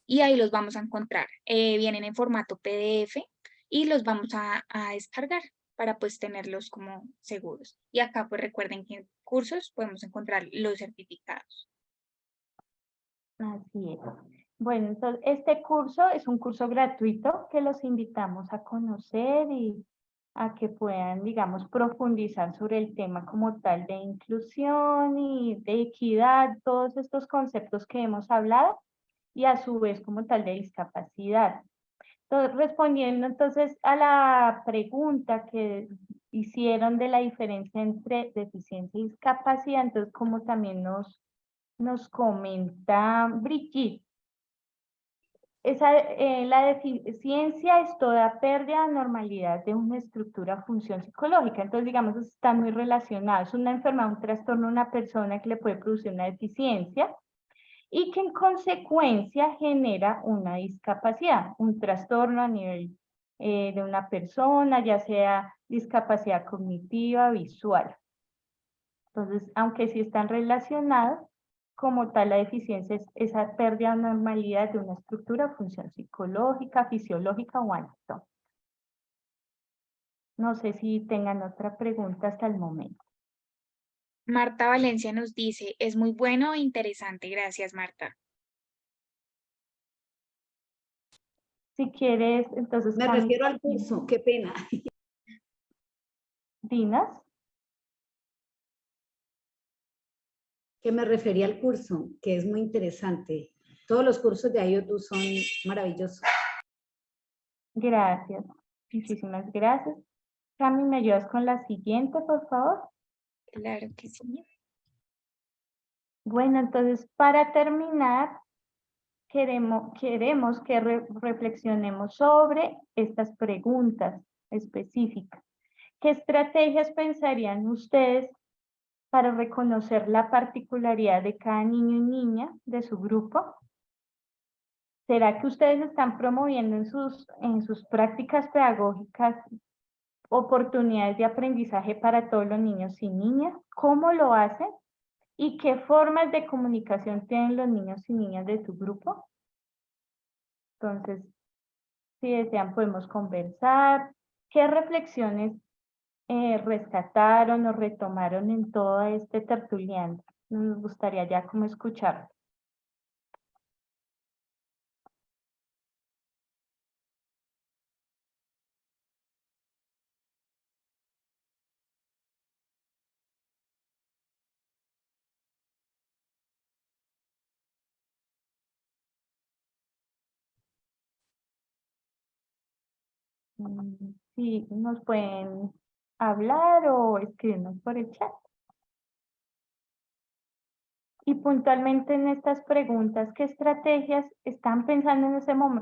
Y ahí los vamos a encontrar. Vienen en formato PDF y los vamos a descargar para pues tenerlos como seguros. Y acá pues recuerden que en cursos podemos encontrar los certificados. Así es. Bueno, entonces este curso es un curso gratuito que los invitamos a conocer y a que puedan, digamos, profundizar sobre el tema como tal de inclusión y de equidad, todos estos conceptos que hemos hablado y a su vez como tal de discapacidad. Entonces, respondiendo entonces a la pregunta que hicieron de la diferencia entre deficiencia y discapacidad, entonces como también nos comenta Brigitte, la deficiencia es toda pérdida o normalidad de una estructura o función psicológica. Entonces, digamos, están muy relacionados. Es una enfermedad, un trastorno, una persona que le puede producir una deficiencia y que en consecuencia genera una discapacidad, un trastorno a nivel de una persona, ya sea discapacidad cognitiva, visual. Entonces, aunque sí están relacionados, como tal la deficiencia es esa pérdida de normalidad de una estructura o función psicológica, fisiológica o anatómica. No sé si tengan otra pregunta hasta el momento. Marta Valencia nos dice, es muy bueno e interesante. Gracias, Marta. Si quieres, entonces... Me refiero al curso, qué pena. Dinas. Que me refería al curso, que es muy interesante. Todos los cursos de IoT son maravillosos. Gracias, muchísimas gracias. Cami, ¿me ayudas con la siguiente, por favor? Claro que sí. Bueno, entonces, para terminar, queremos que reflexionemos sobre estas preguntas específicas. ¿Qué estrategias pensarían ustedes para reconocer la particularidad de cada niño y niña de su grupo? ¿Será que ustedes están promoviendo en sus prácticas pedagógicas oportunidades de aprendizaje para todos los niños y niñas? ¿Cómo lo hacen? ¿Y qué formas de comunicación tienen los niños y niñas de tu grupo? Entonces, si desean, podemos conversar. ¿Qué reflexiones rescataron o retomaron en todo este tertuliano? Nos gustaría ya como escuchar. Sí, nos pueden hablar o escribirnos por el chat. Y puntualmente en estas preguntas, ¿qué estrategias están pensando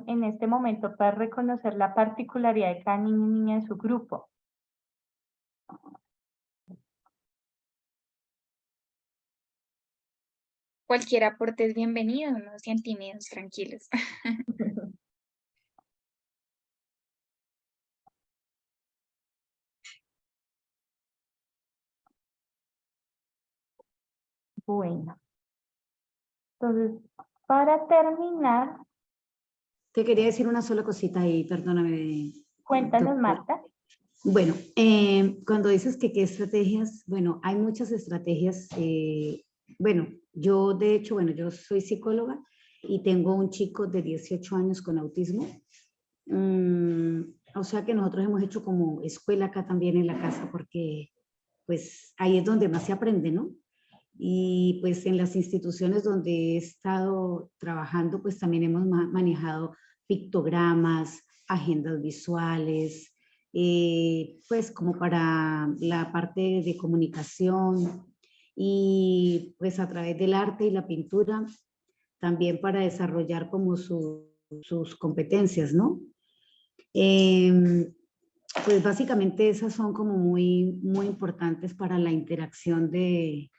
en este momento para reconocer la particularidad de cada niño y niña en su grupo? Cualquier aporte es bienvenido, no sean tímidos, tranquilos. Bueno, entonces, para terminar, Te quería decir una sola cosita ahí, perdóname. cuéntanos, doctora. Marta. Bueno, cuando dices que qué estrategias, bueno, hay muchas estrategias. Bueno, yo de hecho, bueno, yo soy psicóloga y tengo un chico de 18 años con autismo. O sea que nosotros hemos hecho como escuela acá también en la casa porque pues ahí es donde más se aprende, ¿no? Y pues en las instituciones donde he estado trabajando, pues también hemos manejado pictogramas, agendas visuales, pues como para la parte de comunicación y pues a través del arte y la pintura también para desarrollar como sus competencias, ¿no? Pues básicamente esas son como muy, muy importantes para la interacción de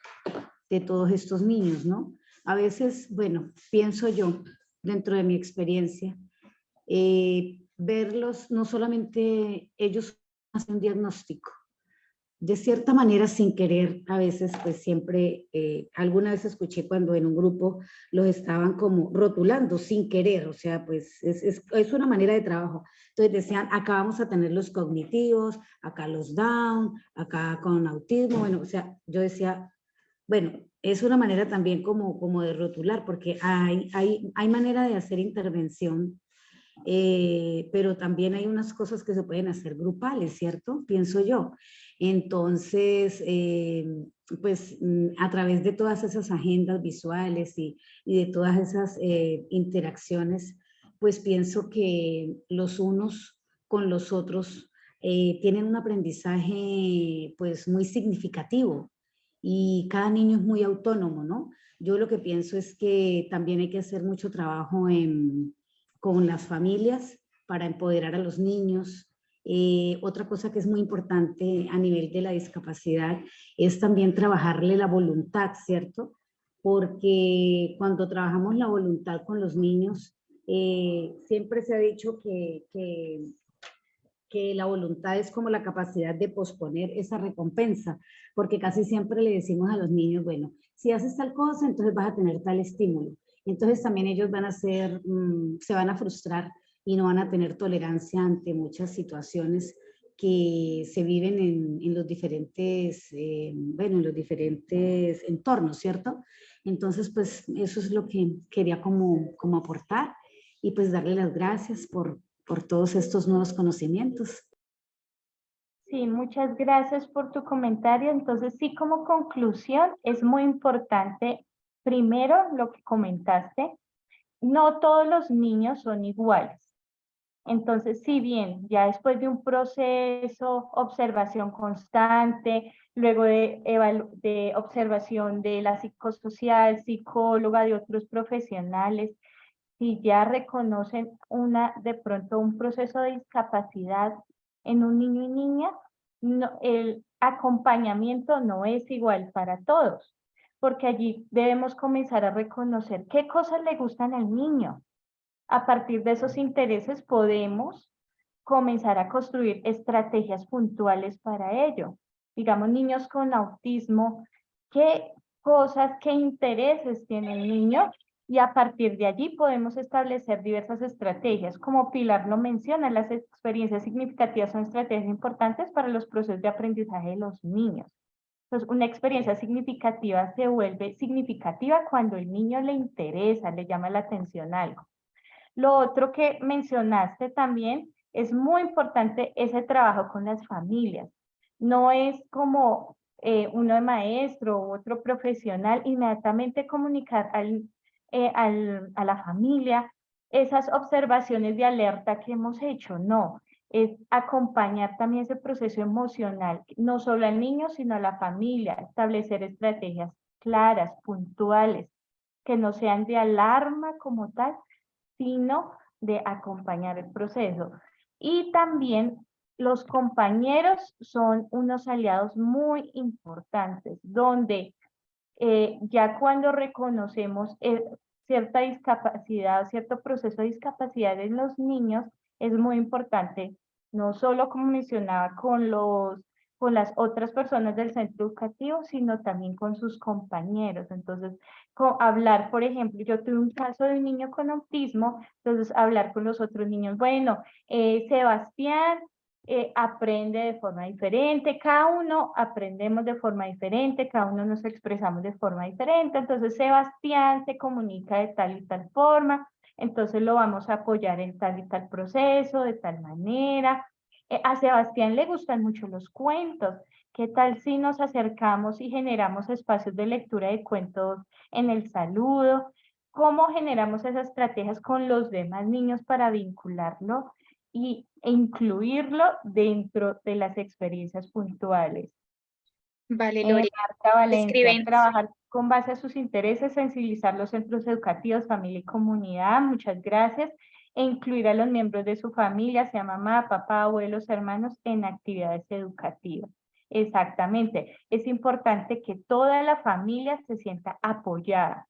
todos estos niños, ¿no? A veces, bueno, pienso yo, dentro de mi experiencia, verlos, no solamente ellos hacen un diagnóstico, de cierta manera sin querer, a veces pues siempre, alguna vez escuché cuando en un grupo los estaban como rotulando sin querer, o sea, pues es una manera de trabajo. Entonces decían, acá vamos a tener los cognitivos, acá los down, acá con autismo, bueno, o sea, yo decía, bueno, es una manera también como de rotular, porque hay manera de hacer intervención, pero también hay unas cosas que se pueden hacer grupales, ¿cierto? Pienso yo. Entonces, pues a través de todas esas agendas visuales y de todas esas interacciones, pues pienso que los unos con los otros tienen un aprendizaje pues muy significativo y cada niño es muy autónomo, ¿no? Yo lo que pienso es que también hay que hacer mucho trabajo con las familias para empoderar a los niños. Otra cosa que es muy importante a nivel de la discapacidad es también trabajarle la voluntad, ¿cierto? Porque cuando trabajamos la voluntad con los niños, siempre se ha dicho que la voluntad es como la capacidad de posponer esa recompensa, porque casi siempre le decimos a los niños, bueno, si haces tal cosa, entonces vas a tener tal estímulo. Entonces también ellos van a ser, se van a frustrar y no van a tener tolerancia ante muchas situaciones que se viven en los diferentes, bueno, en los diferentes entornos, ¿cierto? Entonces, pues eso es lo que quería como aportar y pues darle las gracias por todos estos nuevos conocimientos. Sí, muchas gracias por tu comentario. Entonces, sí, como conclusión, es muy importante, primero, lo que comentaste, no todos los niños son iguales. Entonces, si bien ya después de un proceso, observación constante, luego de observación de la psicosocial, psicóloga, de otros profesionales, si ya reconocen de pronto un proceso de discapacidad en un niño y niña, el acompañamiento no es igual para todos, porque allí debemos comenzar a reconocer qué cosas le gustan al niño. A partir de esos intereses podemos comenzar a construir estrategias puntuales para ello. Digamos, niños con autismo, qué cosas, qué intereses tiene el niño, y a partir de allí podemos establecer diversas estrategias. Como Pilar lo menciona, las experiencias significativas son estrategias importantes para los procesos de aprendizaje de los niños. Entonces, una experiencia significativa se vuelve significativa cuando el niño le interesa, le llama la atención algo. Lo otro que mencionaste también es muy importante, ese trabajo con las familias. No es como uno de maestro u otro profesional inmediatamente comunicar a la familia esas observaciones de alerta que hemos hecho. No, es acompañar también ese proceso emocional, no solo al niño, sino a la familia, establecer estrategias claras, puntuales, que no sean de alarma como tal, sino de acompañar el proceso. Y también los compañeros son unos aliados muy importantes, donde ya cuando reconocemos cierta discapacidad, cierto proceso de discapacidad en los niños, es muy importante, no solo como mencionaba, con las otras personas del centro educativo, sino también con sus compañeros. Entonces, hablar, por ejemplo, yo tuve un caso de un niño con autismo, entonces hablar con los otros niños, bueno, Sebastián aprende de forma diferente, cada uno aprendemos de forma diferente, cada uno nos expresamos de forma diferente, entonces Sebastián se comunica de tal y tal forma, entonces lo vamos a apoyar en tal y tal proceso, de tal manera. A Sebastián le gustan mucho los cuentos. ¿Qué tal si nos acercamos y generamos espacios de lectura de cuentos en el saludo? ¿Cómo generamos esas estrategias con los demás niños para vincularlo e incluirlo dentro de las experiencias puntuales? Vale, Lore. Marta Valencia, Escriben. trabajar con base a sus intereses, sensibilizar los centros educativos, familia y comunidad, muchas gracias, e incluir a los miembros de su familia, sea mamá, papá, abuelos, hermanos, en actividades educativas. Exactamente, es importante que toda la familia se sienta apoyada.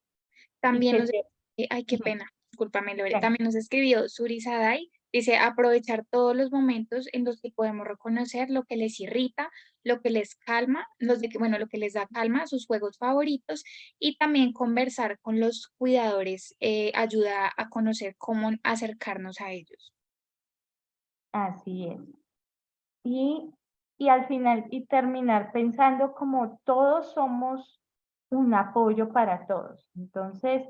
También nos, se... ay, qué pena, discúlpame, Lore. Claro. También nos escribió Suri Saday, dice aprovechar todos los momentos en los que podemos reconocer lo que les irrita, lo que les calma, bueno, lo que les da calma, sus juegos favoritos, y también conversar con los cuidadores ayuda a conocer cómo acercarnos a ellos. Así es. Y al final, y terminar pensando como todos somos un apoyo para todos. Entonces,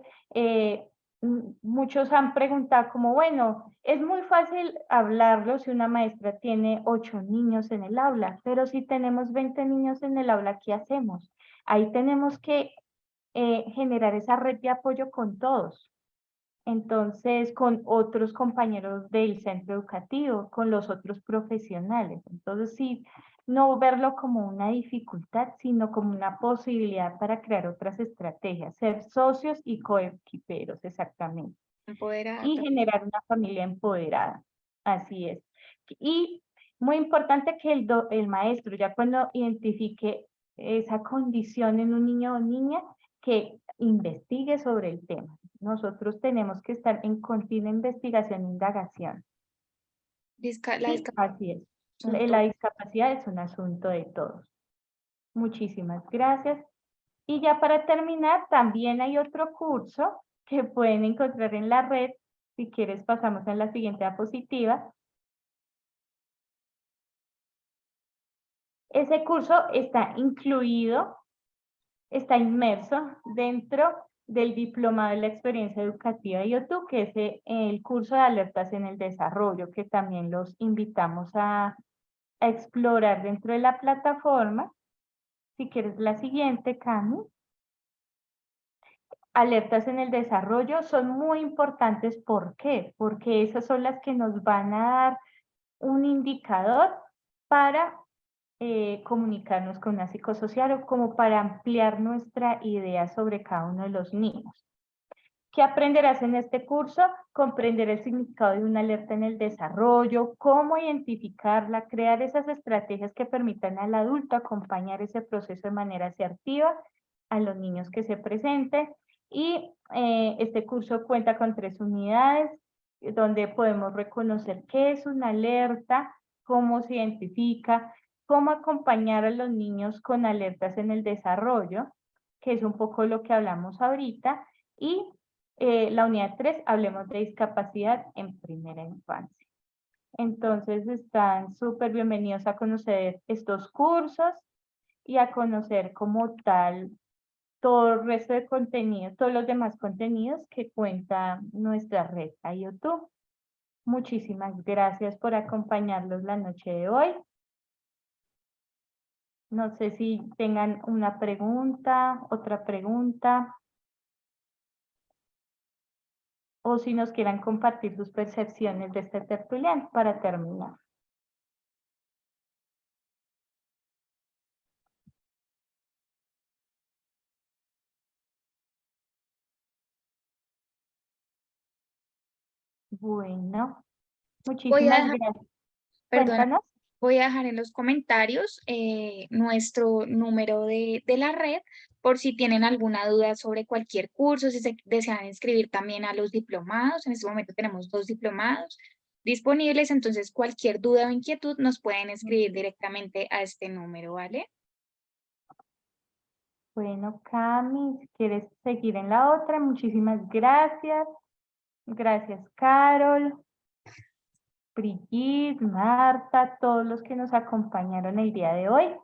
muchos han preguntado como, bueno, es muy fácil hablarlo si una maestra tiene 8 niños en el aula, pero si tenemos 20 niños en el aula, ¿qué hacemos? Ahí tenemos que generar esa red de apoyo con todos. Entonces, con otros compañeros del centro educativo, con los otros profesionales. Entonces, sí, no verlo como una dificultad, sino como una posibilidad para crear otras estrategias, ser socios y coequiperos, exactamente. Empoderada. Y generar una familia empoderada. Así es. Y muy importante que el maestro, ya cuando identifique esa condición en un niño o niña, que investigue sobre el tema. Nosotros tenemos que estar en continua investigación e indagación. Así es. La discapacidad es un asunto de todos. Muchísimas gracias. Y ya para terminar, también hay otro curso que pueden encontrar en la red. Si quieres, pasamos a la siguiente diapositiva. Ese curso está incluido, está inmerso dentro del Diplomado de la Experiencia Educativa de IOTU, que es el curso de alertas en el desarrollo, que también los invitamos a explorar dentro de la plataforma. Si quieres la siguiente, Cami. Alertas en el desarrollo son muy importantes. ¿Por qué? Porque esas son las que nos van a dar un indicador para comunicarnos con una psicosocial o como para ampliar nuestra idea sobre cada uno de los niños. ¿Qué aprenderás en este curso? Comprender el significado de una alerta en el desarrollo, cómo identificarla, crear esas estrategias que permitan al adulto acompañar ese proceso de manera asertiva a los niños que se presenten. Y este curso cuenta con 3 unidades donde podemos reconocer qué es una alerta, cómo se identifica, cómo acompañar a los niños con alertas en el desarrollo, que es un poco lo que hablamos ahorita, y la unidad 3, hablemos de discapacidad en primera infancia. Entonces están súper bienvenidos a conocer estos cursos y a conocer como tal todo el resto de contenidos, todos los demás contenidos que cuenta nuestra red a YouTube. Muchísimas gracias por acompañarnos la noche de hoy. No sé si tengan una pregunta, otra pregunta, o si nos quieran compartir sus percepciones de este tertuliano para terminar. Bueno, muchísimas gracias. Perdona, Cuéntanos. voy a dejar en los comentarios nuestro número de la red por si tienen alguna duda sobre cualquier curso, si se desean inscribir también a los diplomados. En este momento tenemos 2 diplomados disponibles, entonces cualquier duda o inquietud nos pueden escribir directamente a este número, ¿vale? Bueno, Cami, si quieres seguir en la otra, muchísimas gracias. Gracias, Carol, Brigitte, Marta, todos los que nos acompañaron el día de hoy.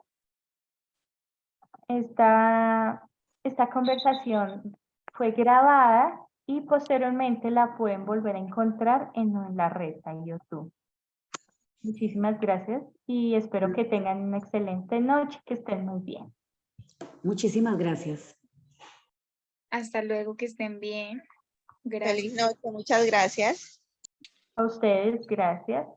Esta conversación fue grabada y posteriormente la pueden volver a encontrar en la red en YouTube. Muchísimas gracias y espero que tengan una excelente noche, que estén muy bien. Muchísimas gracias. Hasta luego, que estén bien. Gracias. Feliz noche, muchas gracias. A ustedes, gracias.